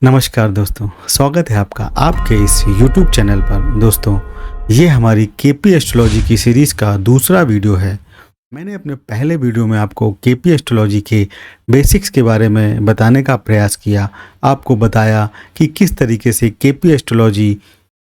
नमस्कार दोस्तों, स्वागत है आपका आपके इस YouTube चैनल पर। दोस्तों, ये हमारी केपी एस्ट्रोलॉजी की सीरीज़ का दूसरा वीडियो है। मैंने अपने पहले वीडियो में आपको केपी एस्ट्रोलॉजी के बेसिक्स के बारे में बताने का प्रयास किया। आपको बताया कि किस तरीके से केपी एस्ट्रोलॉजी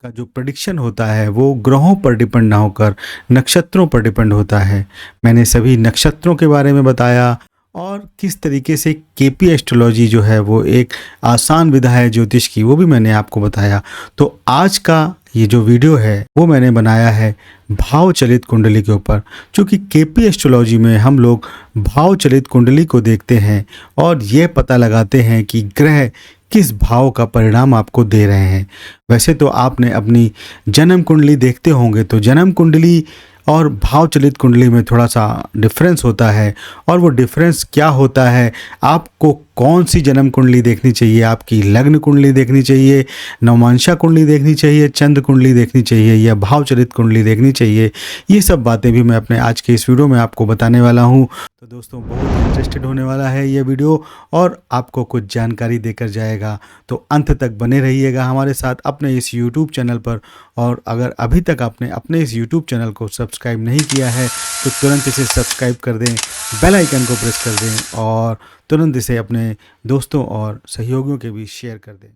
का जो प्रेडिक्शन होता है वो ग्रहों पर डिपेंड ना होकर नक्षत्रों पर डिपेंड होता है। मैंने सभी नक्षत्रों के बारे में बताया और किस तरीके से केपी एस्ट्रोलॉजी जो है वो एक आसान विधा है ज्योतिष की, वो भी मैंने आपको बताया। तो आज का ये जो वीडियो है वो मैंने बनाया है भाव चलित कुंडली के ऊपर। क्योंकि केपी एस्ट्रोलॉजी में हम लोग भाव चलित कुंडली को देखते हैं और ये पता लगाते हैं कि ग्रह किस भाव का परिणाम आपको दे रहे हैं। वैसे तो आपने अपनी जन्म कुंडली देखते होंगे, तो जन्म कुंडली और भाव चलित कुंडली में थोड़ा सा डिफरेंस होता है। और वो डिफरेंस क्या होता है, आपको कौन सी जन्म कुंडली देखनी चाहिए, आपकी लग्न कुंडली देखनी चाहिए, नवमांशा कुंडली देखनी चाहिए, चंद्र कुंडली देखनी चाहिए या भाव चलित कुंडली देखनी चाहिए, ये सब बातें भी मैं अपने आज के इस वीडियो में आपको बताने वाला हूँ। तो दोस्तों, बहुत इंटरेस्टेड होने वाला है ये वीडियो और आपको कुछ जानकारी देकर जाएगा। तो अंत तक बने रहिएगा हमारे साथ अपने इस YouTube चैनल पर। और अगर अभी तक आपने अपने इस YouTube चैनल को सब्सक्राइब नहीं किया है तो तुरंत इसे सब्सक्राइब कर दें, बेल आइकन को प्रेस कर दें और तुरंत इसे अपने दोस्तों और सहयोगियों के बीच शेयर कर दें।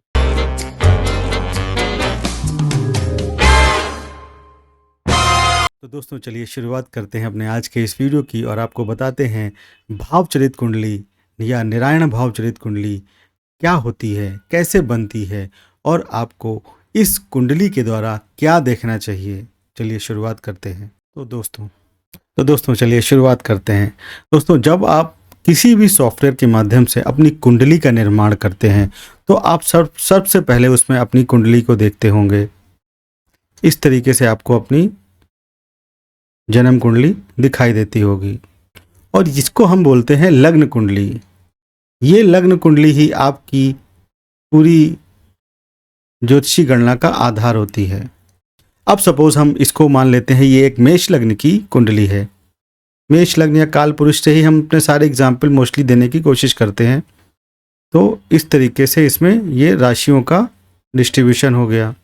तो दोस्तों, चलिए शुरुआत करते हैं अपने आज के इस वीडियो की और आपको बताते हैं भाव चलित कुंडली या नारायण भाव चलित कुंडली क्या होती है, कैसे बनती है और आपको इस कुंडली के द्वारा क्या देखना चाहिए। चलिए शुरुआत करते हैं। तो दोस्तों चलिए शुरुआत करते हैं। दोस्तों, जब आप किसी भी सॉफ्टवेयर के माध्यम से अपनी कुंडली का निर्माण करते हैं तो आप सबसे पहले उसमें अपनी कुंडली को देखते होंगे। इस तरीके से आपको अपनी जन्म कुंडली दिखाई देती होगी और जिसको हम बोलते हैं लग्न कुंडली। ये लग्न कुंडली ही आपकी पूरी ज्योतिषी गणना का आधार होती है। अब सपोज हम इसको मान लेते हैं ये एक मेष लग्न की कुंडली है। मेष लग्न या काल पुरुष से ही हम अपने सारे एग्जाम्पल मोस्टली देने की कोशिश करते हैं। तो इस तरीके से इसमें ये राशियों का डिस्ट्रीब्यूशन हो गया।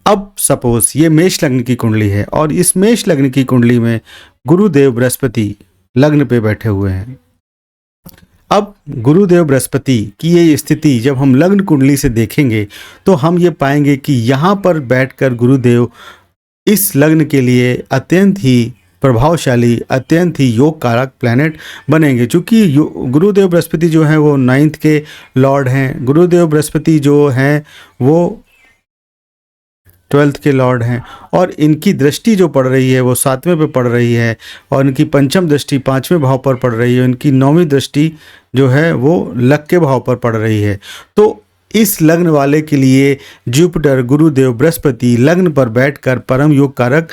अब सपोज ये मेष लग्न की कुंडली है और इस मेष लग्न की कुंडली में गुरुदेव बृहस्पति लग्न पे बैठे हुए हैं। अब गुरुदेव बृहस्पति की ये स्थिति जब हम लग्न कुंडली से देखेंगे तो हम ये पाएंगे कि यहाँ पर बैठकर गुरुदेव इस लग्न के लिए अत्यंत ही प्रभावशाली, अत्यंत ही योग कारक प्लैनेट बनेंगे। क्योंकि गुरुदेव बृहस्पति जो हैं वो 9th के लॉर्ड हैं। गुरुदेव बृहस्पति जो हैं वो 12th के लॉर्ड हैं और इनकी दृष्टि जो पड़ रही है वो 7वें पे पड़ रही है और इनकी पंचम दृष्टि 5वें भाव पर पड़ रही है। इनकी 9वीं दृष्टि जो है वो लग के भाव पर पड़ रही है। तो इस लग्न वाले के लिए जुपिटर, गुरुदेव, बृहस्पति लग्न पर बैठकर परम योग कारक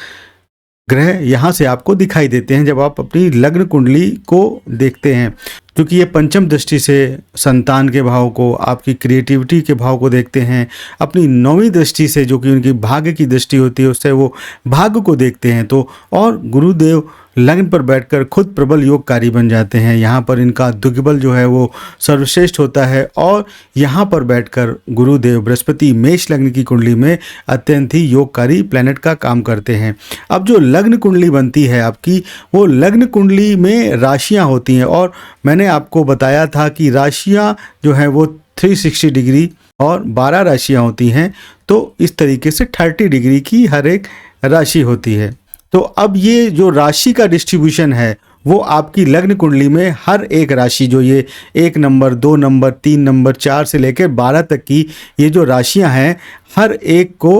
ग्रह यहाँ से आपको दिखाई देते हैं जब आप अपनी लग्न कुंडली को देखते हैं। क्योंकि ये पंचम दृष्टि से संतान के भाव को, आपकी क्रिएटिविटी के भाव को देखते हैं। अपनी 9वीं दृष्टि से जो कि उनकी भाग्य की दृष्टि होती है उससे वो भाग्य को देखते हैं। तो और गुरुदेव लग्न पर बैठकर खुद प्रबल योगकारी बन जाते हैं। यहाँ पर इनका दिग्बल जो है वो सर्वश्रेष्ठ होता है और यहाँ पर बैठकर गुरुदेव बृहस्पति मेष लग्न की कुंडली में अत्यंत ही योगकारी प्लैनेट का काम करते हैं। अब जो लग्न कुंडली बनती है आपकी, वो लग्न कुंडली में राशियाँ होती हैं और मैंने आपको बताया था कि राशियाँ जो हैं वो 360 डिग्री और 12 राशियाँ होती हैं। तो इस तरीके से 30 डिग्री की हर एक राशि होती है। तो अब ये जो राशि का डिस्ट्रीब्यूशन है वो आपकी लग्न कुंडली में हर एक राशि जो ये 1 नंबर, 2 नंबर, 3 नंबर, 4 से लेकर 12 तक की ये जो राशियां हैं हर एक को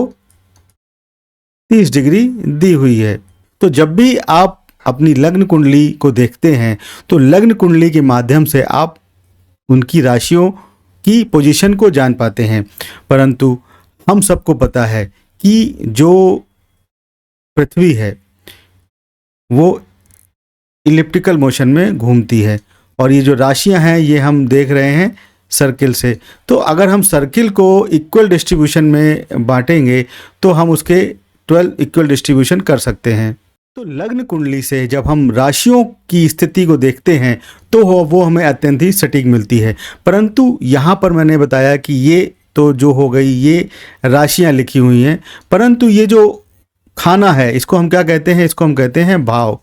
30 डिग्री दी हुई है। तो जब भी आप अपनी लग्न कुंडली को देखते हैं तो लग्न कुंडली के माध्यम से आप उनकी राशियों की पोजीशन को जान पाते हैं। परंतु हम सबको पता है कि जो पृथ्वी है वो इलिप्टिकल मोशन में घूमती है और ये जो राशियां हैं ये हम देख रहे हैं सर्किल से। तो अगर हम सर्किल को इक्वल डिस्ट्रीब्यूशन में बांटेंगे तो हम उसके 12 इक्वल डिस्ट्रीब्यूशन कर सकते हैं। तो लग्न कुंडली से जब हम राशियों की स्थिति को देखते हैं तो वो हमें अत्यंत ही सटीक मिलती है। परंतु यहाँ पर मैंने बताया कि ये तो जो हो गई ये राशियाँ लिखी हुई हैं, परंतु ये जो खाना है इसको हम क्या कहते हैं? इसको हम कहते हैं भाव।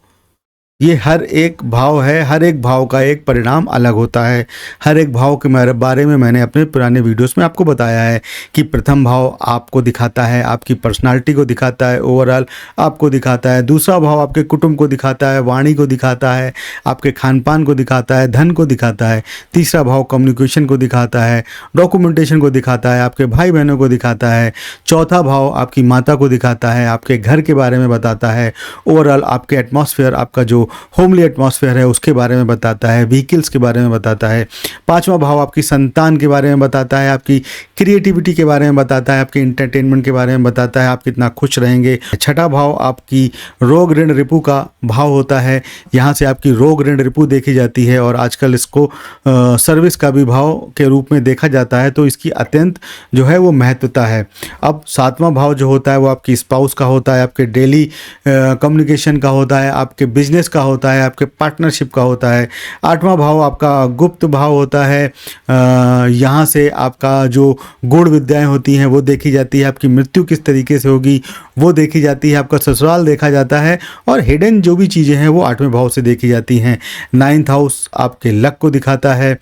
ये हर एक भाव है, हर एक भाव का एक परिणाम अलग होता है। हर एक भाव के बारे में मैंने अपने पुराने वीडियोस में आपको बताया है कि प्रथम भाव आपको दिखाता है आपकी पर्सनालिटी को दिखाता है, ओवरऑल आपको दिखाता है। दूसरा भाव आपके कुटुंब को दिखाता है, वाणी को दिखाता है, आपके खान पान को दिखाता है, धन को दिखाता है। तीसरा भाव कम्युनिकेशन को दिखाता है, डॉक्यूमेंटेशन को दिखाता है, आपके भाई बहनों को दिखाता है। चौथा भाव आपकी माता को दिखाता है, आपके घर के बारे में बताता है। ओवरऑल आपके एटमॉस्फेयर, आपका जो होमली एटमॉस्फेयर है उसके बारे में बताता है, व्हीकल्स के बारे में बताता है। पांचवा भाव आपकी संतान के बारे में बताता है, आपकी क्रिएटिविटी के बारे में बताता है, आपके एंटरटेनमेंट के बारे में बताता है, आप कितना खुश रहेंगे। छठा भाव आपकी रोग ऋण रिपु का भाव होता है, यहाँ से आपकी रोग ऋण रिपु देखी जाती है और आजकल इसको सर्विस का भी भाव के रूप में देखा जाता है, तो इसकी अत्यंत जो है वो महत्वता है। अब सातवां भाव जो होता है वो आपकी स्पाउस का होता है, आपके डेली कम्युनिकेशन का होता है, आपके बिजनेस का होता है, आपके पार्टनरशिप का होता है। आठवां भाव आपका गुप्त भाव होता है, यहाँ से आपका जो गूढ़ विद्याएं होती हैं वो देखी जाती है, आपकी मृत्यु किस तरीके से होगी वो देखी जाती है, आपका ससुराल देखा जाता है और हिडन जो भी चीज़ें हैं वो आठवें भाव से देखी जाती हैं। 9th हाउस आपके लक को दिखाता है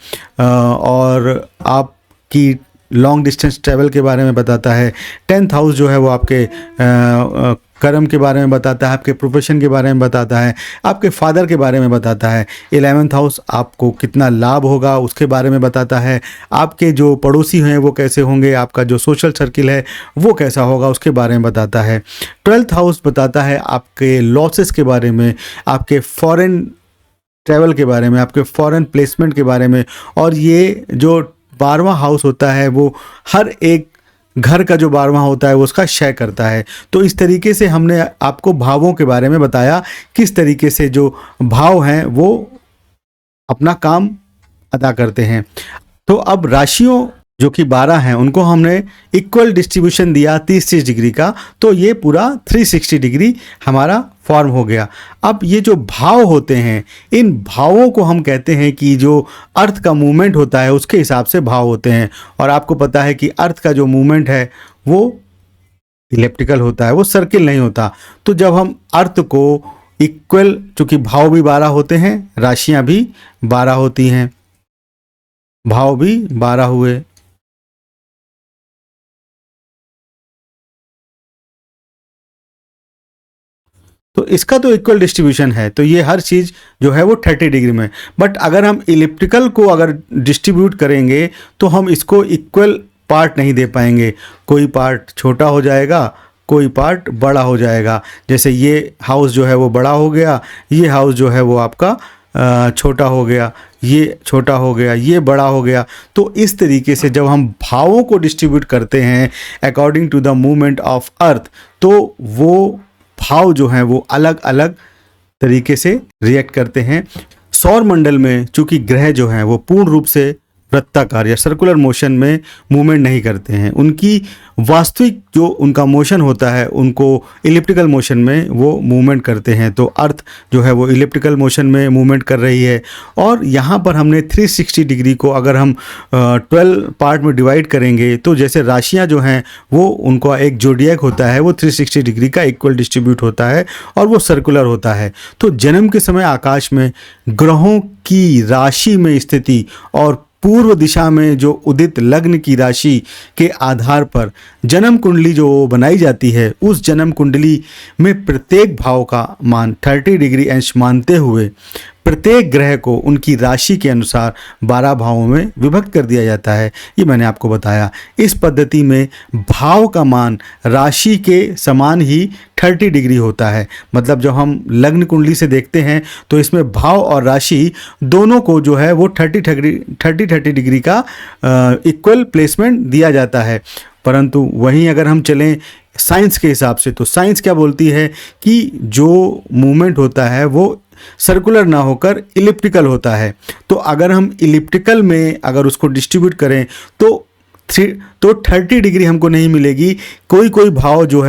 और आपकी लॉन्ग डिस्टेंस ट्रैवल के बारे में बताता है। 10th हाउस जो है वो आपके कर्म के बारे में बताता है, आपके प्रोफेशन के बारे में बताता है, आपके फादर के बारे में बताता है। 11th हाउस आपको कितना लाभ होगा उसके बारे में बताता है, आपके जो पड़ोसी हैं वो कैसे होंगे, आपका जो सोशल सर्किल है वो कैसा होगा उसके बारे में बताता है। 12th हाउस बताता है आपके लॉसेस के बारे में, आपके फॉरेन ट्रैवल के बारे में, आपके फॉरेन प्लेसमेंट के बारे में। और ये जो 12वां हाउस होता है वो हर एक घर का जो 12वां होता है वो उसका क्षय करता है। तो इस तरीके से हमने आपको भावों के बारे में बताया, किस तरीके से जो भाव हैं वो अपना काम अदा करते हैं। तो अब राशियों जो कि 12 हैं उनको हमने इक्वल डिस्ट्रीब्यूशन दिया 30-30 डिग्री का, तो ये पूरा 360 डिग्री हमारा फॉर्म हो गया। अब ये जो भाव होते हैं इन भावों को हम कहते हैं कि जो अर्थ का मूवमेंट होता है उसके हिसाब से भाव होते हैं। और आपको पता है कि अर्थ का जो मूवमेंट है वो इलिप्टिकल होता है, वो सर्किल नहीं होता। तो जब हम अर्थ को इक्वल, चूंकि भाव भी 12 होते हैं, राशियां भी 12 होती हैं, भाव भी 12 हुए। तो इसका तो इक्वल डिस्ट्रीब्यूशन है, तो ये हर चीज़ जो है वो 30 डिग्री में। बट अगर हम इलिप्टिकल को अगर डिस्ट्रीब्यूट करेंगे तो हम इसको इक्वल पार्ट नहीं दे पाएंगे, कोई पार्ट छोटा हो जाएगा, कोई पार्ट बड़ा हो जाएगा। जैसे ये हाउस जो है वो बड़ा हो गया, ये हाउस जो है वो आपका छोटा हो गया, ये छोटा हो गया, ये बड़ा हो गया। तो इस तरीके से जब हम भावों को डिस्ट्रीब्यूट करते हैं according to the movement of earth, तो वो भाव जो हैं वो अलग अलग तरीके से रिएक्ट करते हैं। सौर मंडल में चूंकि ग्रह जो हैं वो पूर्ण रूप से वृत्ताकार या सर्कुलर मोशन में मूवमेंट नहीं करते हैं, उनकी वास्तविक जो उनका मोशन होता है उनको इलिप्टिकल मोशन में वो मूवमेंट करते हैं। तो अर्थ जो है वो इलिप्टिकल मोशन में मूवमेंट कर रही है। और यहाँ पर हमने 360 डिग्री को अगर हम 12 पार्ट में डिवाइड करेंगे तो जैसे राशियाँ जो हैं वो उनका एक जोडियक होता है, वो 360 डिग्री का इक्वल डिस्ट्रीब्यूट होता है और वो सर्कुलर होता है। तो जन्म के समय आकाश में ग्रहों की राशि में स्थिति और पूर्व दिशा में जो उदित लग्न की राशि के आधार पर जन्म कुंडली जो बनाई जाती है, उस जन्म कुंडली में प्रत्येक भाव का मान 30 डिग्री अंश मानते हुए प्रत्येक ग्रह को उनकी राशि के अनुसार 12 भावों में विभक्त कर दिया जाता है। ये मैंने आपको बताया। इस पद्धति में भाव का मान राशि के समान ही 30 डिग्री होता है। मतलब जब हम लग्न कुंडली से देखते हैं तो इसमें भाव और राशि दोनों को जो है वो 30 डिग्री का इक्वल प्लेसमेंट दिया जाता है। परंतु वहीं अगर हम चलें साइंस के हिसाब से, तो साइंस क्या बोलती है कि जो मूवमेंट होता है वो सर्कुलर ना होकर इलिप्टिकल होता है। तो अगर हम इलिप्टिकल में अगर उसको डिस्ट्रीब्यूट करें तो तो 30 डिग्री हमको नहीं मिलेगी। कोई कोई भाव जो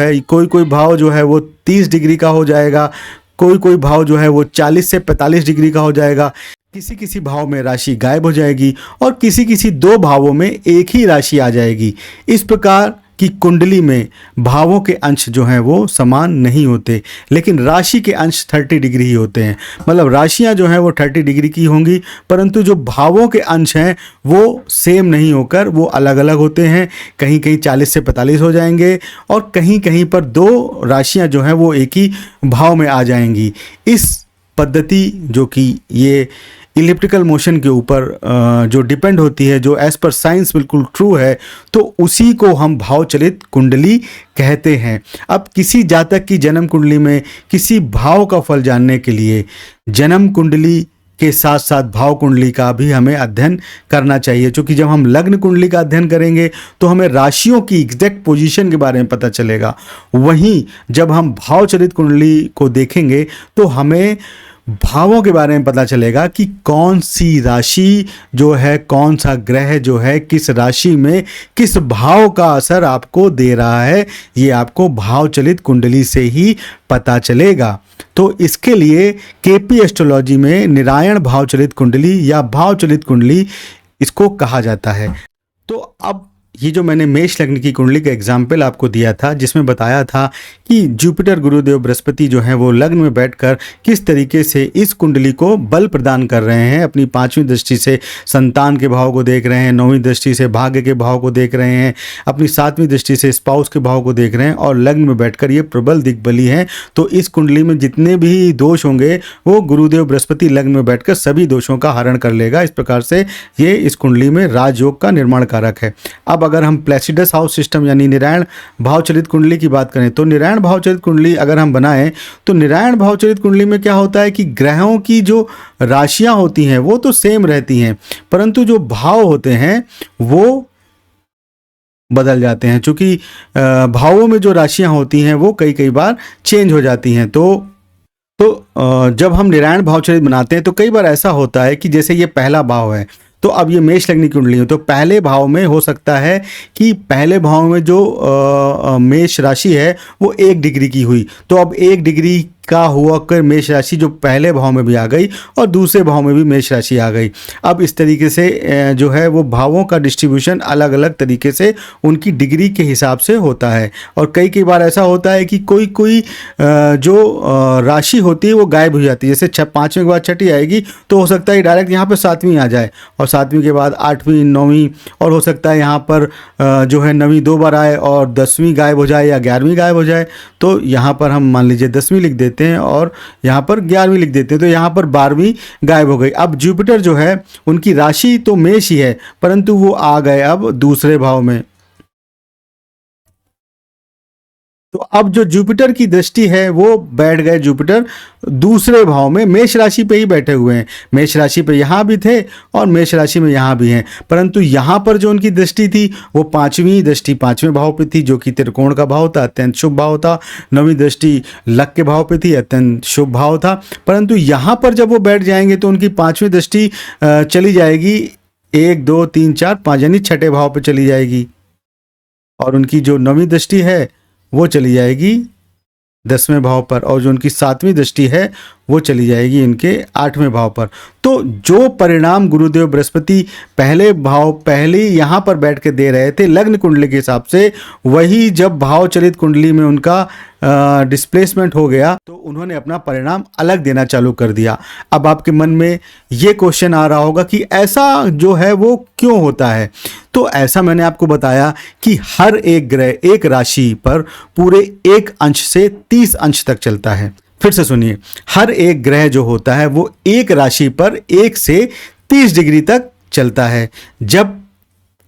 है वो 30 डिग्री का हो जाएगा, कोई कोई भाव जो है वो 40 से 45 डिग्री का हो जाएगा, किसी किसी भाव में राशि गायब हो जाएगी और किसी किसी दो भावों में एक ही राशि आ जाएगी। इस प्रकार कि कुंडली में भावों के अंश जो हैं वो समान नहीं होते, लेकिन राशि के अंश 30 डिग्री ही होते हैं। मतलब राशियां जो हैं वो 30 डिग्री की होंगी, परंतु जो भावों के अंश हैं वो सेम नहीं होकर वो अलग अलग होते हैं। कहीं कहीं 40 से 45 हो जाएंगे और कहीं कहीं पर दो राशियां जो हैं वो एक ही भाव में आ जाएंगी। इस पद्धति जो कि ये इलिप्टिकल मोशन के ऊपर जो डिपेंड होती है, जो एज पर साइंस बिल्कुल ट्रू है, तो उसी को हम भावचलित कुंडली कहते हैं। अब किसी जातक की जन्म कुंडली में किसी भाव का फल जानने के लिए जन्म कुंडली के साथ साथ भाव कुंडली का भी हमें अध्ययन करना चाहिए, क्योंकि जब हम लग्न कुंडली का अध्ययन करेंगे तो हमें राशियों की एग्जैक्ट पोजीशन के बारे में पता चलेगा। वहीं जब हम भावचलित कुंडली को देखेंगे तो हमें भावों के बारे में पता चलेगा कि कौन सी राशि जो है, कौन सा ग्रह जो है किस राशि में किस भाव का असर आपको दे रहा है, ये आपको भावचलित कुंडली से ही पता चलेगा। तो इसके लिए केपी एस्ट्रोलॉजी में निरायण भावचलित कुंडली या भावचलित कुंडली इसको कहा जाता है। तो अब ये जो मैंने मेष लग्न की कुंडली का एग्जाम्पल आपको दिया था, जिसमें बताया था कि जुपिटर गुरुदेव बृहस्पति जो हैं वो लग्न में बैठकर किस तरीके से इस कुंडली को बल प्रदान कर रहे हैं। अपनी 5वीं दृष्टि से संतान के भाव को देख रहे हैं, 9वीं दृष्टि से भाग्य के भाव को देख रहे हैं, अपनी 7वीं दृष्टि से स्पाउस के भाव को देख रहे हैं और लग्न में बैठकर ये प्रबल दिग्बली हैं। तो इस कुंडली में जितने भी दोष होंगे वो गुरुदेव बृहस्पति लग्न में बैठकर सभी दोषों का हरण कर लेगा। इस प्रकार से ये इस कुंडली में राजयोग का निर्माण कारक है। अब अगर हम प्लेसिडस हाउस सिस्टम यानी निरायण भावचलित कुंडली की बात करें तो निरायण भावचलित कुंडली अगर हम बनाएं तो निरायण भावचलित कुंडली में क्या होता है कि ग्रहों की जो राशियां होती हैं वो तो सेम रहती हैं, परंतु जो भाव होते हैं वो बदल जाते हैं। चूंकि भावों में जो राशियां होती हैं वो कई कई बार चेंज हो जाती हैं। तो जब हम निरायण भावचलित बनाते हैं तो कई बार ऐसा होता है कि जैसे ये पहला भाव है, तो अब ये मेष लग्न की कुंडली है, तो पहले भाव में हो सकता है कि पहले भाव में जो मेष राशि है वो 1 डिग्री की हुई, तो अब 1 डिग्री का हुआ कर मेष राशि जो पहले भाव में भी आ गई और दूसरे भाव में भी मेष राशि आ गई। अब इस तरीके से जो है वो भावों का डिस्ट्रीब्यूशन अलग अलग तरीके से उनकी डिग्री के हिसाब से होता है। और कई कई बार ऐसा होता है कि कोई कोई जो राशि होती है वो गायब हो जाती है। जैसे 5वीं के बाद 6ठी आएगी तो हो सकता है डायरेक्ट यहाँ पर 7वीं आ जाए और 7वीं के बाद 8वीं 9वीं, और हो सकता है यहाँ पर जो है 9वीं 2 बार आए और 10वीं गायब हो जाए या 11वीं गायब हो जाए। तो यहाँ पर हम मान लीजिए 10वीं लिख देते हैं और यहाँ पर 11वीं लिख देते हैं, तो यहाँ पर 12वीं गायब हो गई। अब जुपिटर जो है उनकी राशि तो मेष ही है, परंतु वो आ गए अब दूसरे भाव में। तो अब जो जुपिटर की दृष्टि है वो बैठ गए जुपिटर दूसरे भाव में, मेष राशि पे ही बैठे हुए हैं। मेष राशि पे यहाँ भी थे और मेष राशि में यहाँ भी हैं, परंतु यहाँ पर जो उनकी दृष्टि थी वो 5वीं दृष्टि 5वें भाव पे थी, जो कि त्रिकोण का भाव था, अत्यंत शुभ भाव था। 9वीं दृष्टि लक के भाव पे थी, अत्यंत शुभ भाव था। परंतु यहाँ पर जब वो बैठ जाएंगे तो उनकी 5वीं दृष्टि चली जाएगी 1 2 3 4 5 यानी 6ठे भाव पे चली जाएगी, और उनकी जो 9वीं दृष्टि है वो चली जाएगी 10वें भाव पर, और जो उनकी 7वीं दृष्टि है वो चली जाएगी इनके 8वें भाव पर। तो जो परिणाम गुरुदेव बृहस्पति पहले यहाँ पर बैठ के दे रहे थे लग्न कुंडली के हिसाब से, वही जब भाव चलित कुंडली में उनका डिस्प्लेसमेंट हो गया तो उन्होंने अपना परिणाम अलग देना चालू कर दिया। अब आपके मन में ये क्वेश्चन आ रहा होगा कि ऐसा जो है वो क्यों होता है। तो ऐसा मैंने आपको बताया कि हर एक ग्रह एक राशि पर पूरे 1 अंश से 30 अंश तक चलता है। फिर से सुनिए, हर एक ग्रह जो होता है वो एक राशि पर 1 से 30 डिग्री तक चलता है। जब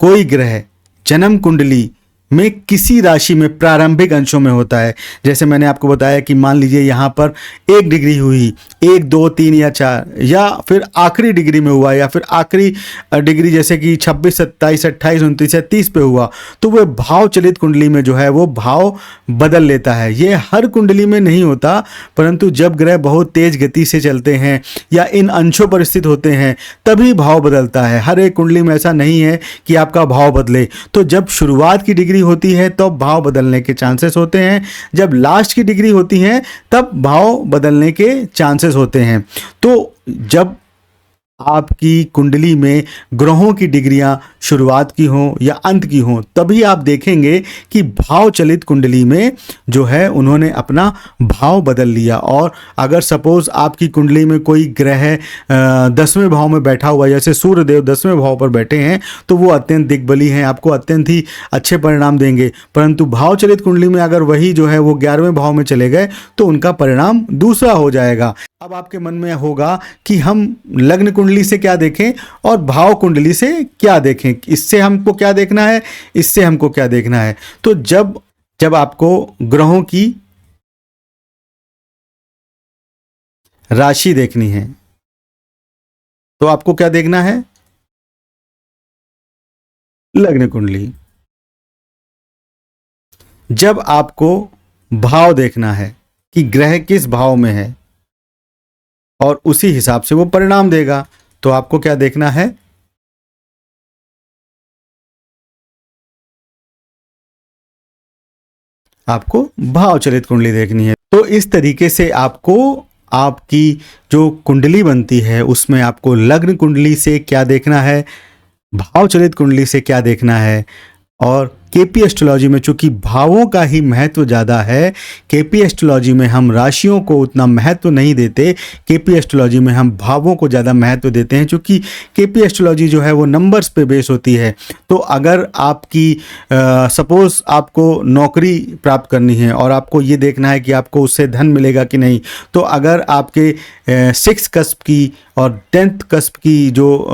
कोई ग्रह जन्म कुंडली में किसी राशि में प्रारंभिक अंशों में होता है, जैसे मैंने आपको बताया कि मान लीजिए यहाँ पर 1 डिग्री हुई 1, 2, 3 या 4, या फिर आखिरी डिग्री में हुआ, या फिर आखिरी डिग्री जैसे कि 26, 27, 28, 29 या 30 पे हुआ, तो वह भाव चलित कुंडली में जो है वो भाव बदल लेता है। ये हर कुंडली में नहीं होता, परंतु जब ग्रह बहुत तेज गति से चलते हैं या इन अंशों पर स्थित होते हैं तभी भाव बदलता है। हर एक कुंडली में ऐसा नहीं है कि आपका भाव बदले। तो जब शुरुआत की डिग्री होती है तो भाव बदलने के चांसेस होते हैं, जब लास्ट की डिग्री होती है तब भाव बदलने के चांसेस होते हैं। तो जब आपकी कुंडली में ग्रहों की डिग्रियां शुरुआत की हों या अंत की हों, तभी आप देखेंगे कि भाव चलित कुंडली में जो है उन्होंने अपना भाव बदल लिया। और अगर सपोज आपकी कुंडली में कोई ग्रह 10वें भाव में बैठा हुआ, जैसे सूर्यदेव 10वें भाव पर बैठे हैं, तो वो अत्यंत दिग्बली हैं, आपको अत्यंत ही अच्छे परिणाम देंगे। परंतु भाव चलित कुंडली में अगर वही जो है वो 11वें भाव में चले गए तो उनका परिणाम दूसरा हो जाएगा। अब आपके मन में होगा कि हम लग्न कुंडली से क्या देखें और भाव कुंडली से क्या देखें, इससे हमको क्या देखना है, इससे हमको क्या देखना है। तो जब आपको ग्रहों की राशि देखनी है तो आपको क्या देखना है, लग्न कुंडली। जब आपको भाव देखना है कि ग्रह किस भाव में है और उसी हिसाब से वो परिणाम देगा, तो आपको क्या देखना है, आपको भाव चलित कुंडली देखनी है। तो इस तरीके से आपको आपकी जो कुंडली बनती है उसमें आपको लग्न कुंडली से क्या देखना है, भाव चलित कुंडली से क्या देखना है। और केपी एस्ट्रोलॉजी में चूंकि भावों का ही महत्व ज़्यादा है, केपी एस्ट्रोलॉजी में हम राशियों को उतना महत्व नहीं देते, केपी एस्ट्रोलॉजी में हम भावों को ज़्यादा महत्व देते हैं। चूंकि केपी एस्ट्रोलॉजी जो है वो नंबर्स पे बेस होती है। तो अगर आपकी सपोज आपको नौकरी प्राप्त करनी है और आपको ये देखना है कि आपको उससे धन मिलेगा कि नहीं, तो अगर आपके 6 कस्प की और 10th कस्प की जो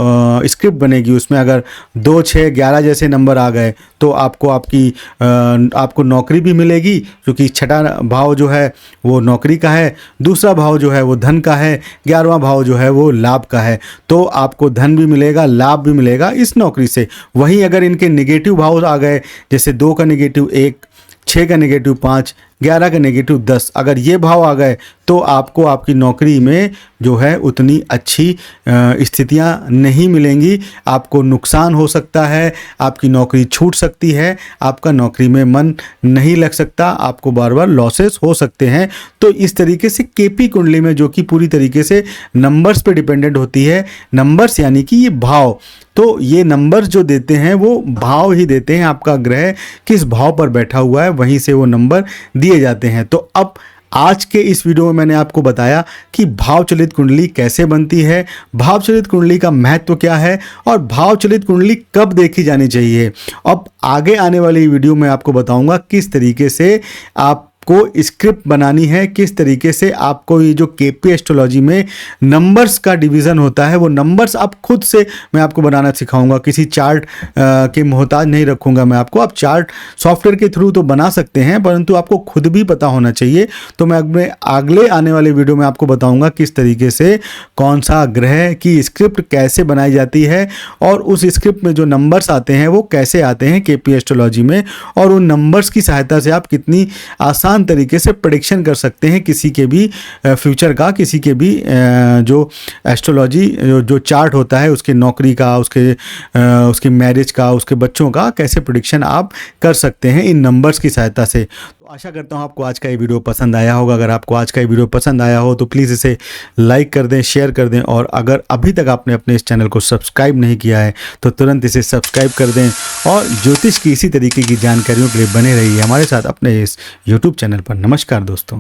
स्क्रिप्ट बनेगी उसमें अगर 2, 6, 11 जैसे नंबर आ गए तो आपको नौकरी भी मिलेगी, क्योंकि छठा भाव जो है वो नौकरी का है, दूसरा भाव जो है वो धन का है, 11वां भाव जो है वो लाभ का है। तो आपको धन भी मिलेगा, लाभ भी मिलेगा इस नौकरी से। वहीं अगर इनके नेगेटिव भाव आ गए, जैसे 2 का नेगेटिव 1, 6 का नेगेटिव 5, 11 का नेगेटिव 10, अगर ये भाव आ गए तो आपको आपकी नौकरी में जो है उतनी अच्छी स्थितियां नहीं मिलेंगी, आपको नुकसान हो सकता है, आपकी नौकरी छूट सकती है, आपका नौकरी में मन नहीं लग सकता, आपको बार बार लॉसेस हो सकते हैं। तो इस तरीके से केपी कुंडली में, जो कि पूरी तरीके से नंबर्स पे डिपेंडेंट होती है, नंबर्स यानी कि ये भाव, तो ये नंबर्स जो देते हैं वो भाव ही देते हैं, आपका ग्रह किस भाव पर बैठा हुआ है वहीं से वो नंबर दिए जाते हैं। तो अब आज के इस वीडियो में मैंने आपको बताया कि भाव चलित कुंडली कैसे बनती है, भाव चलित कुंडली का महत्व क्या है और भाव चलित कुंडली कब देखी जानी चाहिए। अब आगे आने वाली वीडियो में आपको बताऊंगा किस तरीके से आपको स्क्रिप्ट बनानी है, किस तरीके से आपको ये जो केपी एस्ट्रोलॉजी में नंबर्स का डिवीज़न होता है वो नंबर्स आप खुद से मैं आपको बनाना सिखाऊंगा, किसी चार्ट के मोहताज नहीं रखूंगा मैं आपको। आप चार्ट सॉफ्टवेयर के थ्रू तो बना सकते हैं, परंतु आपको खुद भी पता होना चाहिए। तो मैं अपने अगले आने वाले वीडियो में आपको बताऊंगा किस तरीके से कौन सा ग्रह की स्क्रिप्ट कैसे बनाई जाती है और उस स्क्रिप्ट में जो नंबर्स आते हैं वो कैसे आते हैं केपी एस्ट्रोलॉजी में, और उन नंबर्स की सहायता से आप कितनी आसान तरीके से प्रेडिक्शन कर सकते हैं किसी के भी फ्यूचर का, किसी के भी जो एस्ट्रोलॉजी जो चार्ट होता है उसके नौकरी का, उसके मैरिज का, उसके बच्चों का, कैसे प्रेडिक्शन आप कर सकते हैं इन नंबर्स की सहायता से। तो आशा करता हूँ आपको आज का ये वीडियो पसंद आया होगा। अगर आपको आज का ये वीडियो पसंद आया हो तो प्लीज़ इसे लाइक कर दें, शेयर कर दें, और अगर अभी तक आपने अपने इस चैनल को सब्सक्राइब नहीं किया है तो तुरंत इसे सब्सक्राइब कर दें और ज्योतिष की इसी तरीके की जानकारियों के लिए बने रहिए हमारे साथ अपने इस यूट्यूब चैनल पर। नमस्कार दोस्तों।